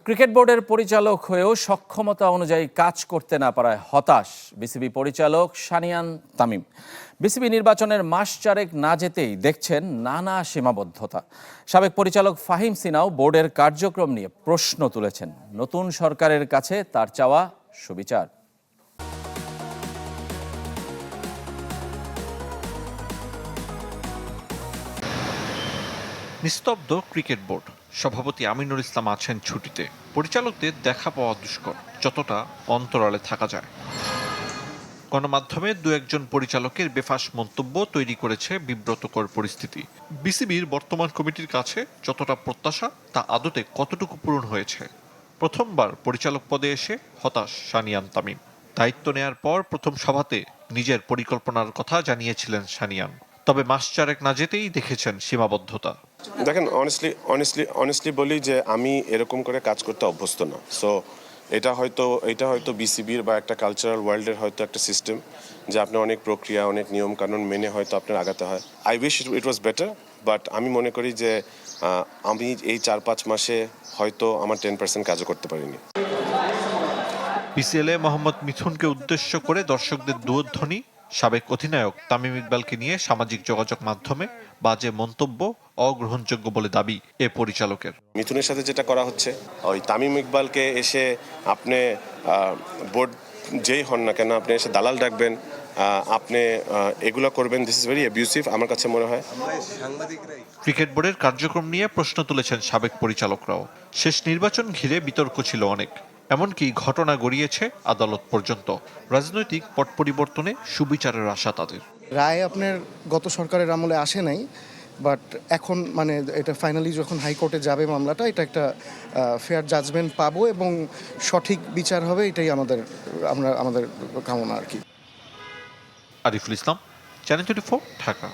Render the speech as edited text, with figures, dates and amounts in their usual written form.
Cricket বোর্ডের পরিচালক হয়েও সক্ষমতা অনুযায়ী কাজ করতে না পারায় হতাশ বিসিবি পরিচালক সানিয়ান তামিম। বিসিবি নির্বাচনের মাস চারেক না যেতেই দেখছেন নানা সীমাবদ্ধতা। সাবেক পরিচালক ফাহিম সিনাও বোর্ডের কার্যক্রম নিয়ে প্রশ্ন তুলেছেন। নতুন সরকারের কাছে তার চাওয়া সুবিচার। নিস্তব্ধ ক্রিকেট বোর্ড। সভাপতি আমিনুল ইসলাম আছেন ছুটিতে। পরিচালকদের দেখা পাওয়া দুষ্কর, যতটা অন্তরালে থাকা যায়। গণমাধ্যমে দু একজন পরিচালকের বেফাঁস মন্তব্য তৈরি করেছে বিব্রতকর পরিস্থিতি। বিসিবির বর্তমান কমিটির কাছে যতটা প্রত্যাশা তা আদতে কতটুকু পূরণ হয়েছে। প্রথমবার পরিচালক পদে এসে হতাশ সানিয়ান তামিম। দায়িত্ব নেয়ার পর প্রথম সভাতে নিজের পরিকল্পনার কথা জানিয়েছিলেন সানিয়ান, তবে মাস চারেক না যেতেই দেখেছেন সীমাবদ্ধতা। দেখেন, অনেস্টলি বলি যে আমি এরকম করে কাজ করতে অভ্যস্ত না। সো এটা হয়তো বিসিবির বা একটা কালচারাল ওয়ার্ল্ডের হয়তো একটা সিস্টেম, যে আপনার অনেক প্রক্রিয়া, অনেক নিয়ম কানুন মেনে হয়তো আপনার আগাতে হয়। I wish it was better, but আমি মনে করি যে আমি এই 4-5 মাসে হয়তো আমার 10% কাজও করতে পারিনি। বিসিএলে মোহাম্মদ মিথুনকে উদ্দেশ্য করে দর্শকদের দুয়ধ্বনি। সাবেক অধিনায়ক তামিম ইকবালকে নিয়ে সামাজিক যোগাযোগ মাধ্যমে বাজে মন্তব্য অগ্রহণযোগ্য বলে দাবি এ পরিচালকের। মিথুনের সাথে যেটা করা হচ্ছে, ওই তামিম ইকবালকে এসে আপনি বোর্ড যেই হন না কেন, আপনি এসে দালাল ডাকবেন, আপনি এগুলো করবেন, দিস ইজ ভেরি অ্যাবিউসিভ আমার কাছে মনে হয়। ক্রিকেট বোর্ডের কার্যক্রম নিয়ে প্রশ্ন তুলেছেন সাবেক পরিচালকরাও। শেষ নির্বাচন ঘিরে বিতর্ক ছিল অনেক, এমনকি ঘটনা গড়িয়েছে আদালত পর্যন্ত। রাজনৈতিক পট পরিবর্তনে সুবিচারের আশা তাদের। রায় আপনার গত সরকারের আমলে আসে নাই, বাট এখন মানে এটা ফাইনালি যখন হাইকোর্টে যাবে মামলাটা, এটা একটা ফেয়ার জাজমেন্ট পাবো এবং সঠিক বিচার হবে, এটাই আমাদের কামনা আর কি। আরিফুল ইসলাম, চ্যানেল 24, ঢাকা।